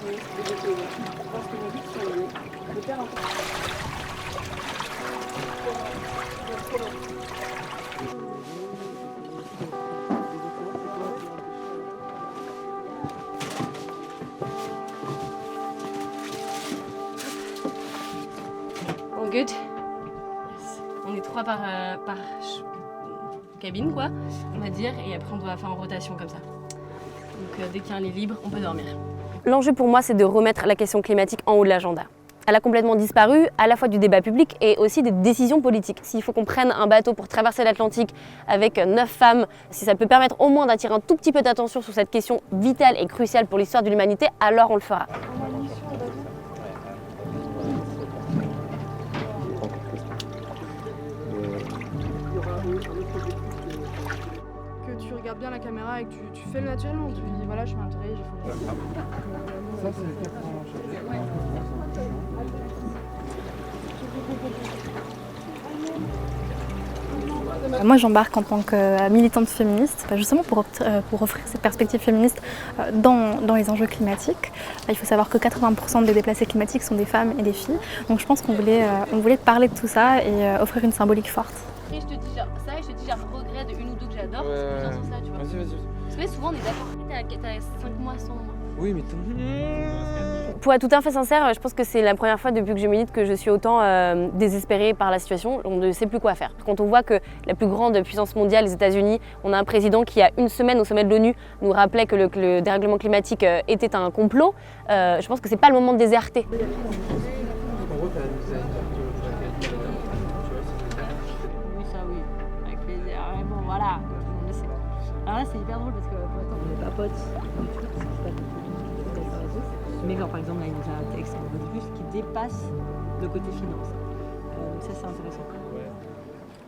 All good. On est 3 par cabine, quoi, on va dire, et après on doit faire en rotation comme ça. Donc dès qu'il y a un lit libre, on peut dormir. L'enjeu pour moi, c'est de remettre la question climatique en haut de l'agenda. Elle a complètement disparu, à la fois du débat public et aussi des décisions politiques. S'il faut qu'on prenne un bateau pour traverser l'Atlantique avec 9 femmes, si ça peut permettre au moins d'attirer un tout petit peu d'attention sur cette question vitale et cruciale pour l'histoire de l'humanité, alors on le fera. Que tu regardes bien la caméra et que tu fais le naturellement. Tu dis voilà, je suis intéressée, j'ai fait. Ça, c'est le 80. Moi, j'embarque en tant que militante féministe, justement pour offrir cette perspective féministe dans les enjeux climatiques. Il faut savoir que 80% des déplacés climatiques sont des femmes et des filles. Donc je pense qu'on voulait parler de tout ça et offrir une symbolique forte. Et je te dis genre ça et je te dis genre regret de une ou deux que j'adore, c'est bien sur ça, tu vois. Vas-y. Parce que souvent on est d'accord, t'as 5 mois sans... Oui, mais Pour être tout à fait sincère, je pense que c'est la première fois depuis que je milite que je suis autant désespérée par la situation. On ne sait plus quoi faire. Quand on voit que la plus grande puissance mondiale, les États-Unis, on a un président qui, il y a une semaine au sommet de l'ONU, nous rappelait que le dérèglement climatique était un complot, je pense que c'est pas le moment de déserter. Oui, ça oui, avec plaisir. Ouais, bon, voilà. Alors là, c'est hyper drôle parce que pour l'instant, on n'est pas potes du tout, parce que c'est pas du tout d'accord et tout. Mais genre, par exemple, là, il nous a un texte un peu plus qui dépasse le côté finance. Donc ça, c'est intéressant.